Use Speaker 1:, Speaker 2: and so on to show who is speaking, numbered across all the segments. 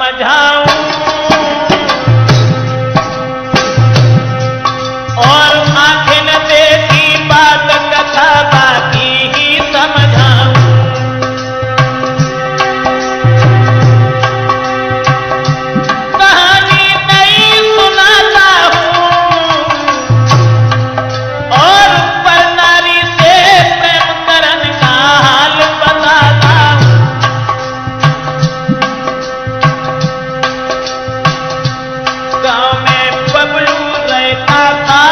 Speaker 1: समझाऊं और आंखें न देखी बात कथा बाकी ही समझाऊं। कहानी नई सुनाता हूं और पर नारी से प्रेम करन का हाल बताता हूं। गांव में बबलू रहता था,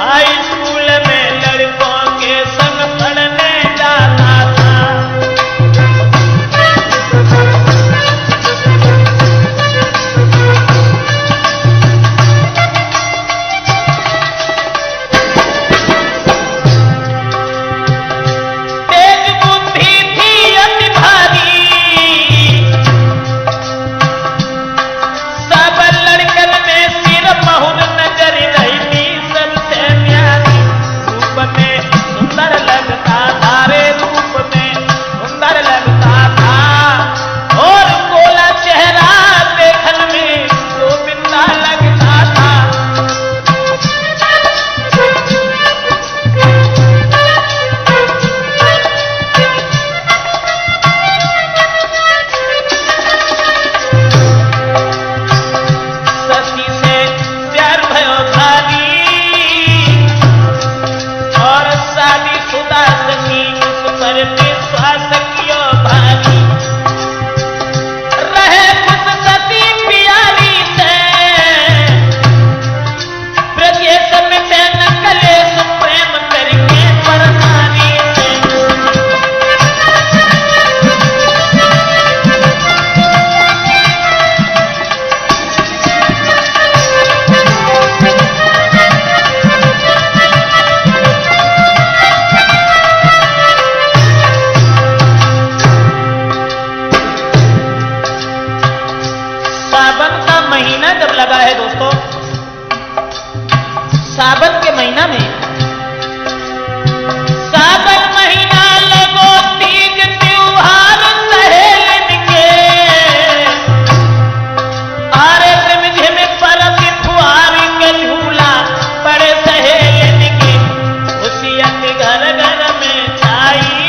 Speaker 1: हाई स्कूल में लड़कों के संग पढ़ने जाता था। तेज बुद्धि थी अति भारी, सब लड़कन में सिर बहुत नजर रहती सबसे प्यारी। रूप में सुंदर लगता था रे, रूप में सुंदर लगता था और गोला चेहरा देखन में गोविंदा लगता था। सती से प्यार भयो भारी और शादीशुदा सखी उस पर विश्वास कियो भारी। रहे खुश सती प्यारी से, ब्रजेश मिटे न कलेश प्रेम करके पर नारी से। सावन का महीना जब लगा है दोस्तों, सावन के महीना में, सावन महीना लगो तीज त्योहार सहेलन के, आरे रिमझिम बरसी फुहार के झूला पड़े सहेलन के। खुशियां घर घर में छाई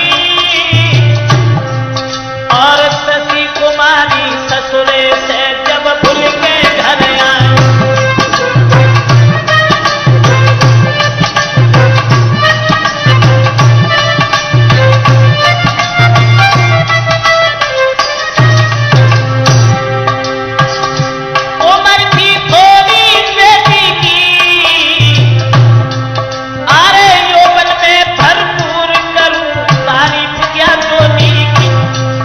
Speaker 1: और शशि कुमारी ससुरे से जब भूल के घर आई। उम्र थी थोड़ी बेटी की, अरे यौवन में भरपूर करूं तारीफ क्या धोनी की।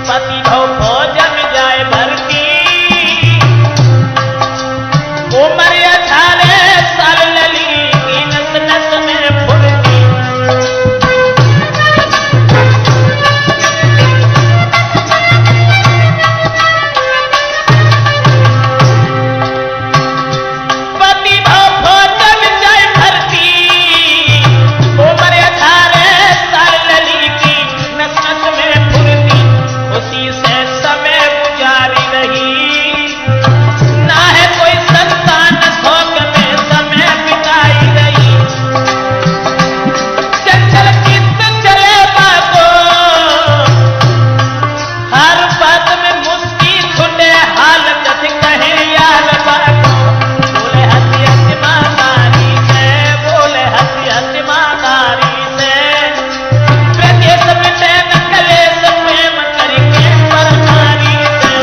Speaker 1: पति भव भोजन जाए भरती, उम्र 18 साल लली की नस नस में फुर्ती। पति भव भोजन जाए भरती, उम्र 18 साल लली की नस नस में फुर्ती। उसी से समय गुजारी रही, ना है कोई संतान शोक में समय बिताई रही। चंचल चित्त चले बाको, हर बात में मुस्की छुटे हाल कथ कहे यार बाको। बोले हंसी हंसी मातारी से, बोले हंसी हंसी मातारी से, ब्रजेश मिटे न कलेश प्रेम करके पर नारी से।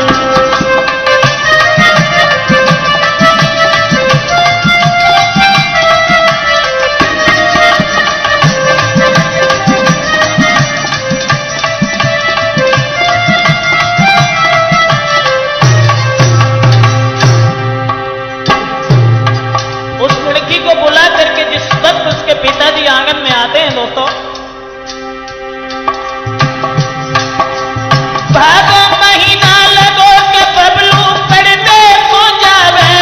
Speaker 1: उस लड़की को बुला करके जिस वक्त उसके पिताजी आंगन में आते हैं दोस्तों, भादो महीना लगो के बबलू पड़ने को जावे।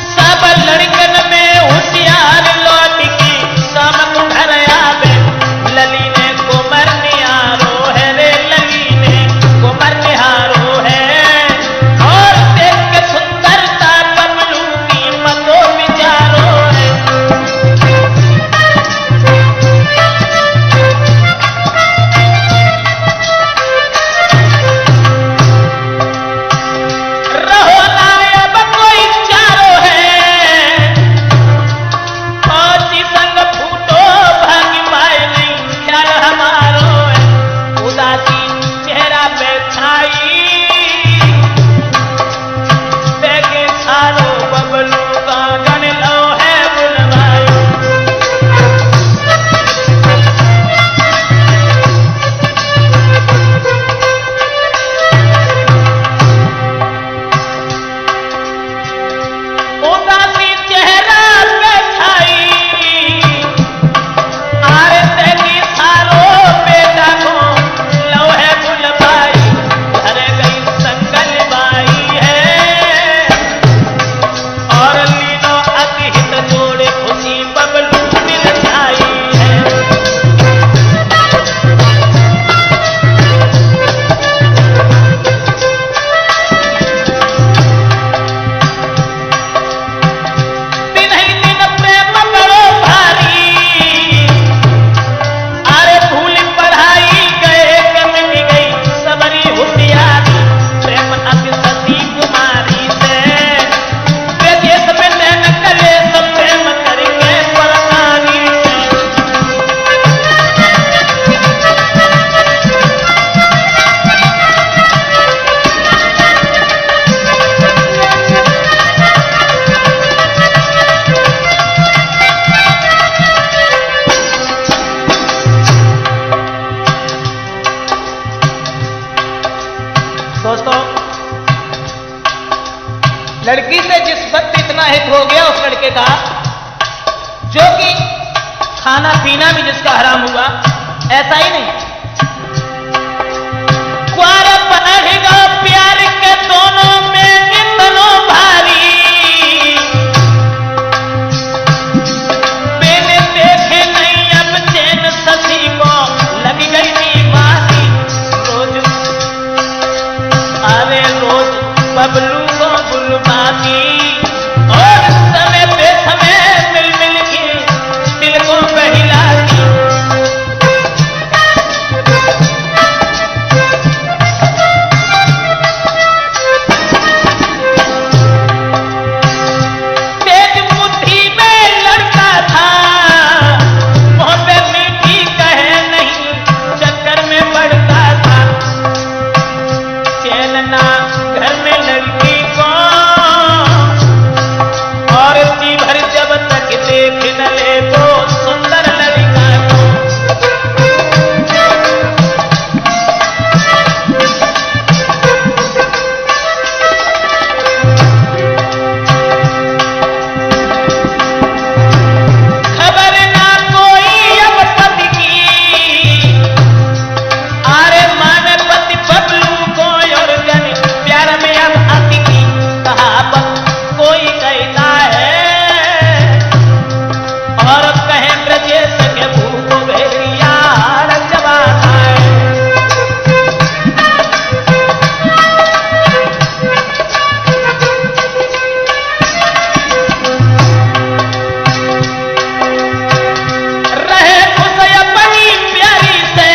Speaker 1: सब लड़कन में होशियार लौट की शाम को घर आवे। लली ने कुमर नियारो है रे लली खाना पीना भी जिसका हराम हुआ, ऐसा ही नहीं। क्वार बढ़ेगा प्यार के दोनों में इतना भारी, मैंने देखे नहीं अब चैन ससी को लग गई बीमारी। रोज अरे रोज बबलू को बुलवाती और समय पे समय मिल मिल के दिल को बहिलाती। तेज बुद्धि में लड़का था, मुंह पे मीठी कहे नहीं, चक्कर में पड़ता था। चैनना घर में लड़की को और जी भर जब तक देख न ले तो सुंदर लड़का को। खबर ना कोई अब पति की, आरे माने पति बबलू को और जन प्यार में अब आती की। कहावत कोई कहता है और कहे ब्रजेश के भूख भेड़िया जवाना है। रहे खुश अपनी प्यारी से,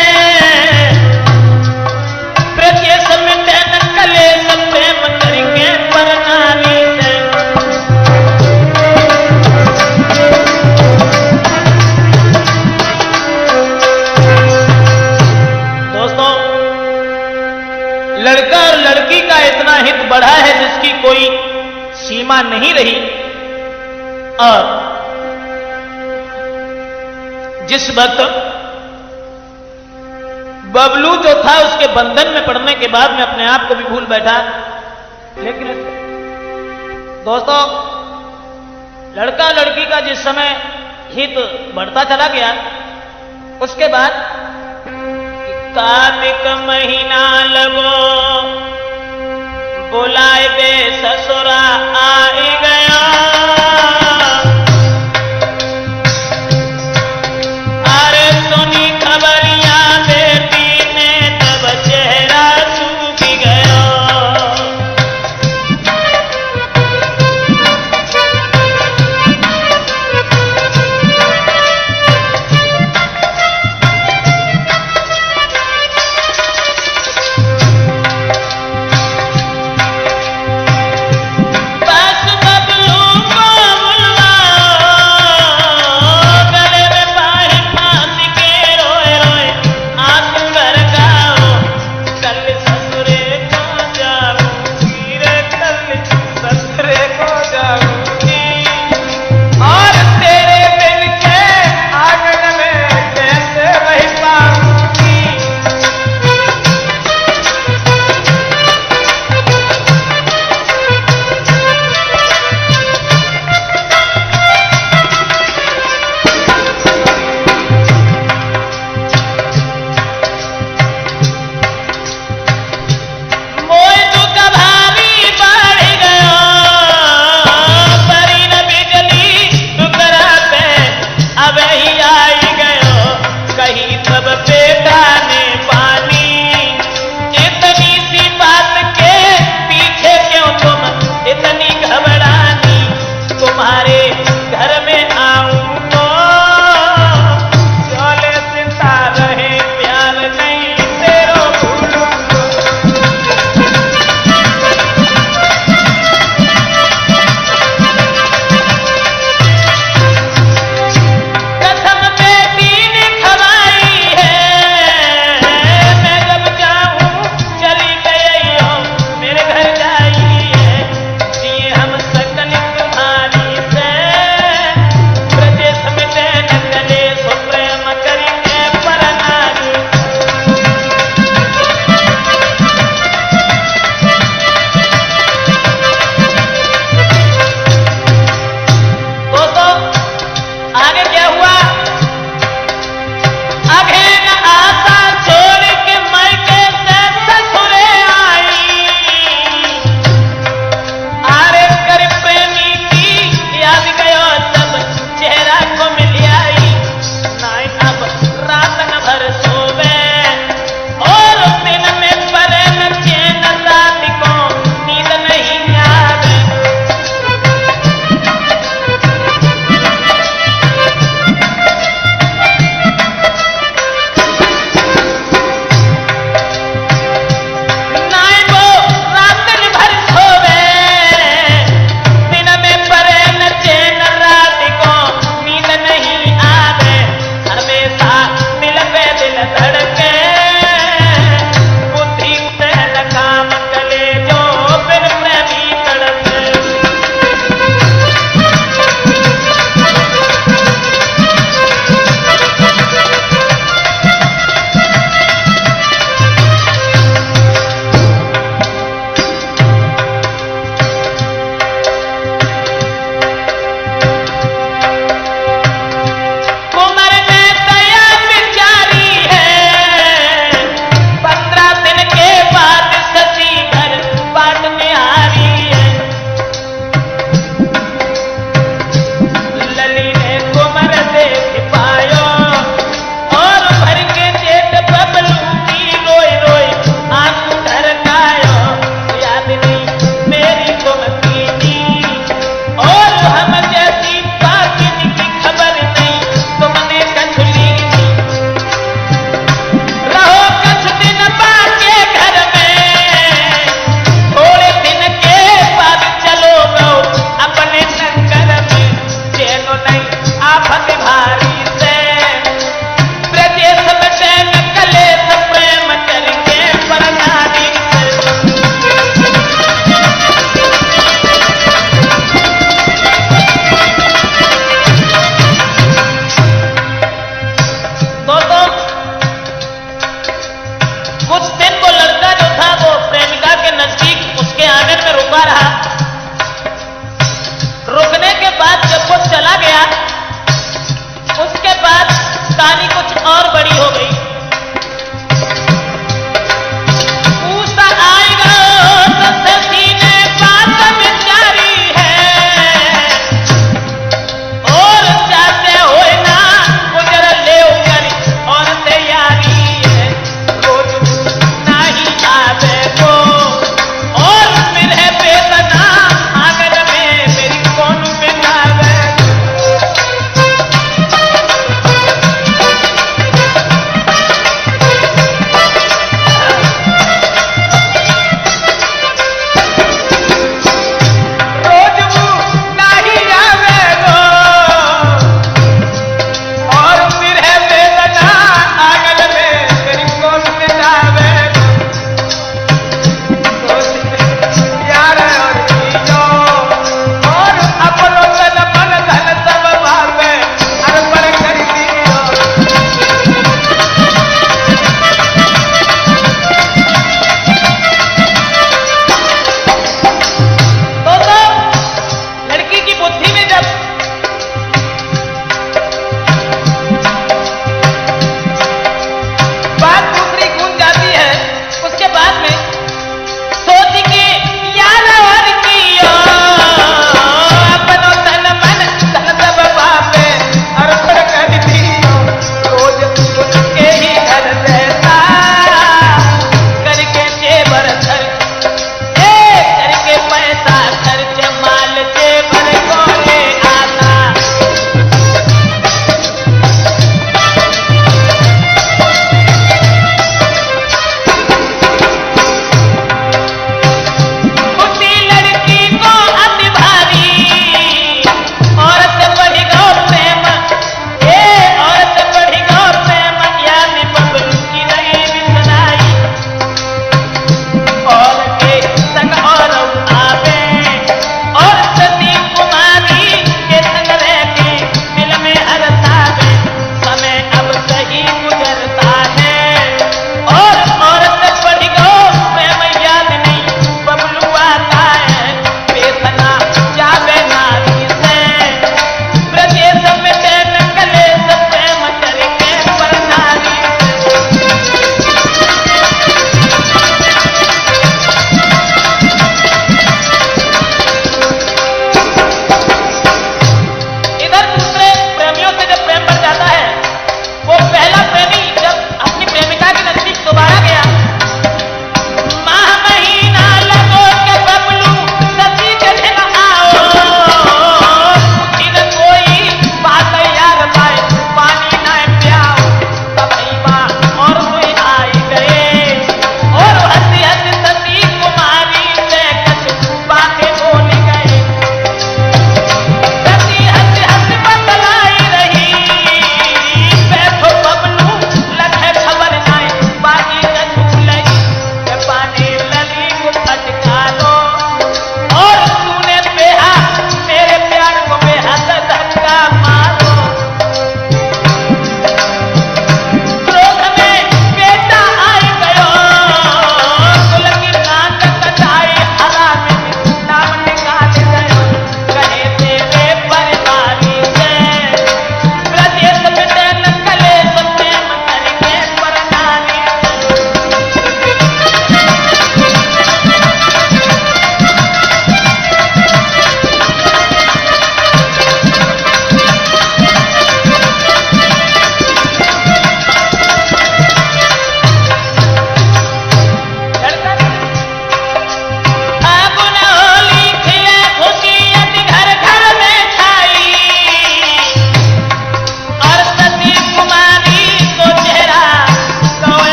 Speaker 1: ब्रजेश मिटे न कलेश प्रेम करके परनाली से। दोस्तों, लड़का और लड़की का इतना हित बढ़ा है जिसकी कोई सीमा नहीं रही। और जिस वक्त बबलू जो था उसके बंधन में पड़ने के बाद में अपने आप को भी भूल बैठा। लेकिन दोस्तों, लड़का लड़की का जिस समय हित बढ़ता चला गया, उसके बाद कार्तिक महीना लगो बुलाए बे ससुरा आई गया। अरे सुनी खबरियां बेटी ने तब चेहरा सूख गया। बस बबलू को बुलाओ, गले में बाहें फांस के रोए रोए आंसू बरसाओ। कल ससुरे को जाऊंगी रे, कल ससुरे को जाऊंगी, और तेरे बिन के आंगन में कैसे रह पाऊंगी। मोय दुख भारी बढ़ गयो, परी न बिजली टुकड़ा पे अब ही आई गयो। कहीं तब बेटा ने पानी, इतनी सी बात के पीछे क्यों तुम इतनी घबरानी। तुम्हारे घर में आऊं तो चले चिंता रहे, प्यार नहीं तेरो भूलूं। कसम बेटी ने खवाई है, मैं जब जाऊं चली गई हो मेरे घर जाई है। जिए हम सकल तुम्हारी से, ब्रजेश मिटे न कलेश प्रेम करेंगे परनारी। दोस्तों, आगे क्या हुआ नहीं आफत भारी से ब्रजेश बटे में कलेश प्रेम करके परनारी से। दोस्तों कुछ दिन वो लड़का जो था वो प्रेमिका के नजदीक उसके आने में रुका रहा। रुकने के बाद जब वो चला गया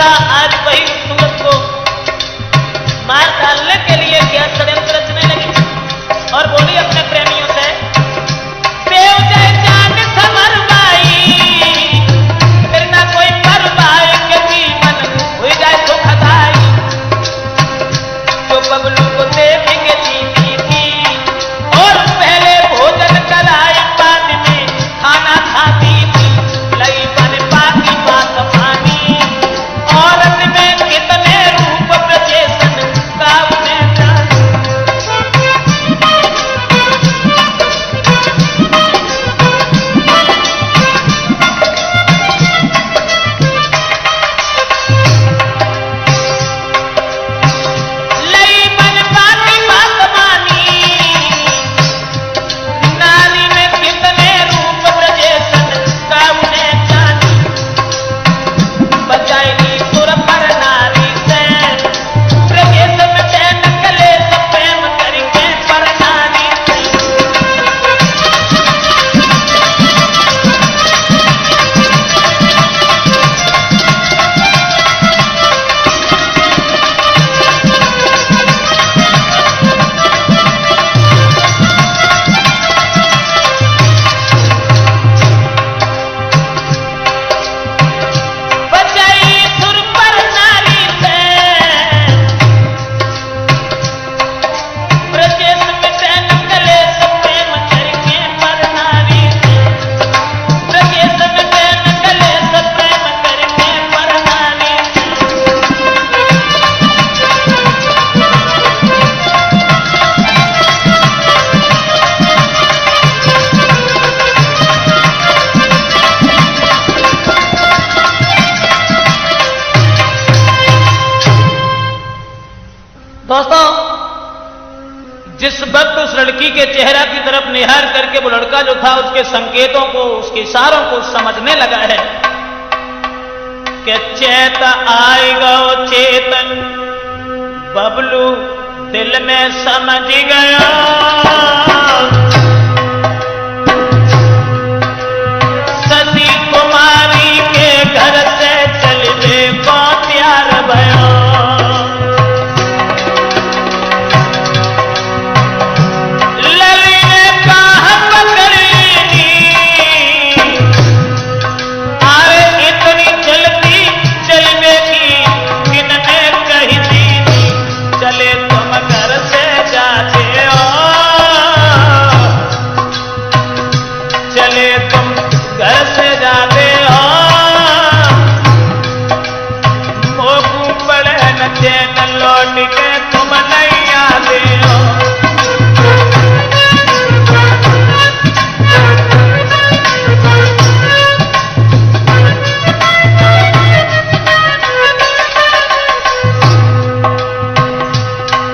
Speaker 1: था, आज वही सूरत को मार डालने के लिए क्या षड्यंत्र रचने लगी और बोली अपने प्रेमियों से, देव जय जान समरवाई, फिर ना कोई परवाई के जीवन हुई जाए तो खदाई, जो बबलू को देखेंगे जीती थी और पहले भोजन कराए बाद में खाना खाती थी, लई बन पाती बात पानी, औरत में कितने रूप प्रजेशन का उन्हें जान। लई बन पाती बात मानी, नारी में कितने रूप प्रजेशन का उन्हें जानी, बचाएगी सुर पर नारी से प्रजेश में चैन कलेश प्रेम करके पर नारी से। बचाई सुर पर नारी से प्रजेश में चैन कलेश प्रेम करके पर नारी से, प्रजेश में चैन कलेश प्रेम करके पर नारी से। दोस्तों, जिस वक्त उस लड़की के चेहरा की तरफ निहार करके वो लड़का जो था उसके संकेतों को, उसके इशारों को समझने लगा है कि चेत आएगा चेतन, बबलू दिल में समझ गया, शशि कुमारी के घर से चलने को तैयार भयो, लली ने कहा पकड़ेगी, अरे इतनी जल्दी चलने की किनने कही थी, चले तुम घर से जाते हो, चले तुम घर से जाते हो, मोकू पड़े न चैन लौट के तुम नहीं आते हो।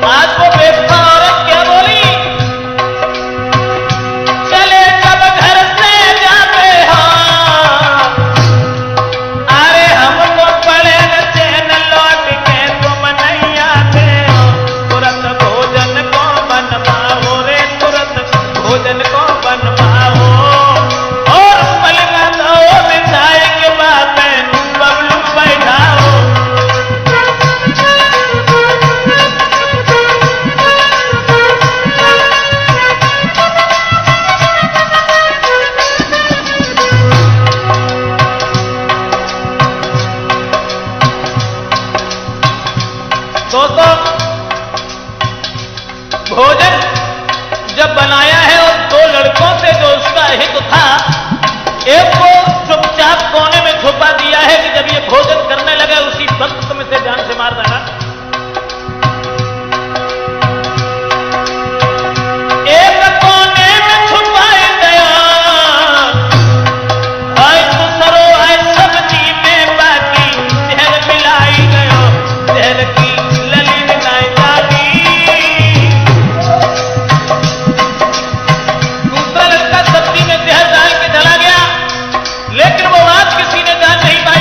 Speaker 1: आज वो बेवफा औरत क्या बोली, चले कब घर से जाते हो, अरे हमको पड़े न चैन लौट के तुम नहीं आते हो, तुरंत भोजन को बनवाओ रे, तुरंत भोजन को बनवाओ, और पलंग दो बिछाए के बाद में बबलू बैठाओ। दोस्तों, भोजन जब बनाया है और दो लड़कों से जो उसका हित था, एक को चुपचाप कोने में छुपा दिया है कि जब ये भोजन करने लगे उसी वक्त तुम इसे जान से मार देना, एक कोने में छुपाए गया, आए तो सरो आए सब्जी में बाकी जहर मिलाई गयो, जहर की लली मिलाई जाती, दूसरा लड़का सब्जी में जहर डाल के चला गया, लेकिन वो बात किसी ने जान नहीं पाई।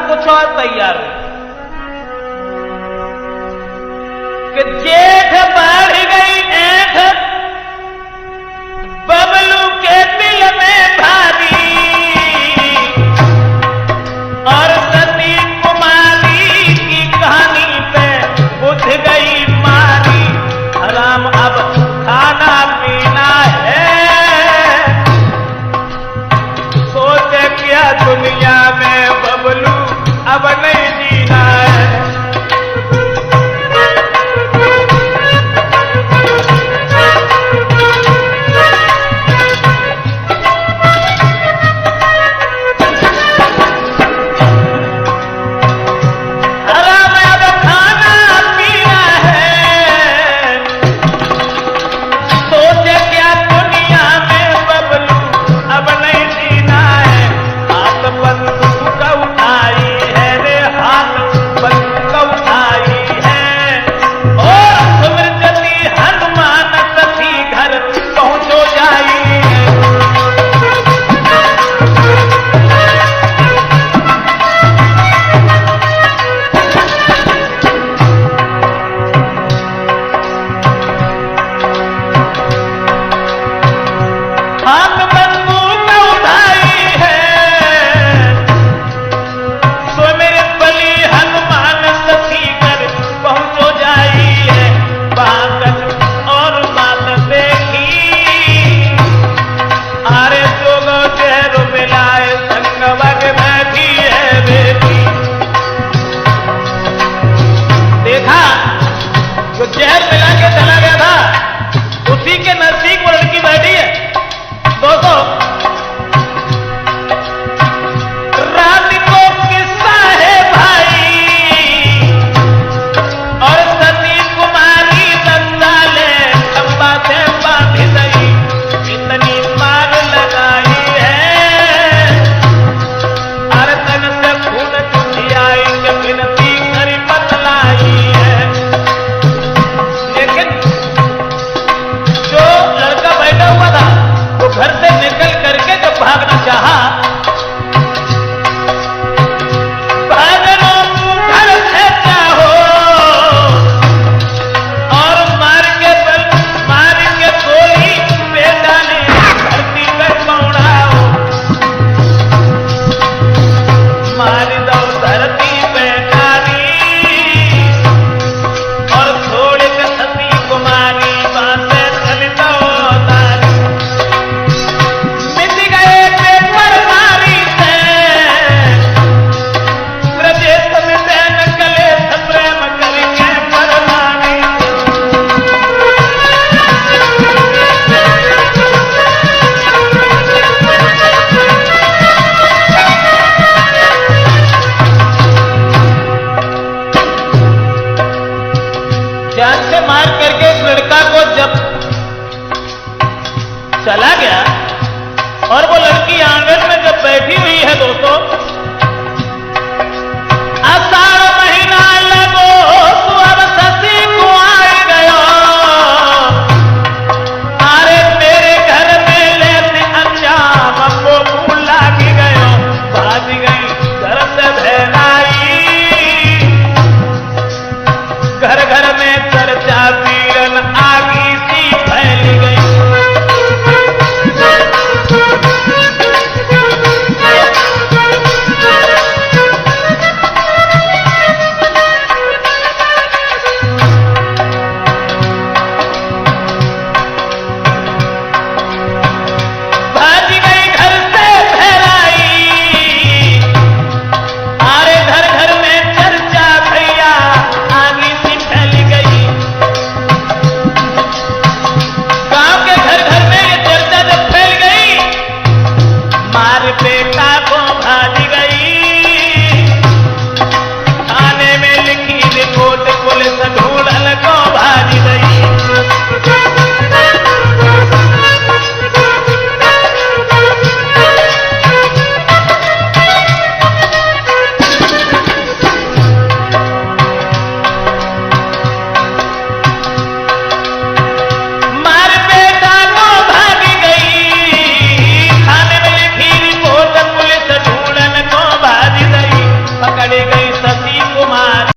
Speaker 1: कुछ और तैयार हुई कि जेठ बढ़ गई ऐठ बबलू के दिल में भारी और सती कुमारी की कहानी पे बुझ गई मारी। हराम अब खाना पीना है, सोचे क्या दुनिया में बबलू अब नहीं जीना है। जहर मिला के चला गया था, उसी के नजदीक वो लड़की बैठी है। दोस्तों, रात को किस्सा है भाई और सती कुमारी दंदाले खंबा से बांध गई, इतनी मार लगाई है और तन से खून छुटियाई के विनती करी बतलाई है। घर से निकल करके जब भागना चाहा, भागनो घर से चाहो और मार के गोली बेटा ने धरती पे पौड़ाओ, मार दो धरती पे नारी और छोड़ के सती कुमारी बांधे चल दो नारी। जान से मार करके उस लड़का को जब चला गया और वो लड़की आंगन में जब बैठी हुई है दोस्तों,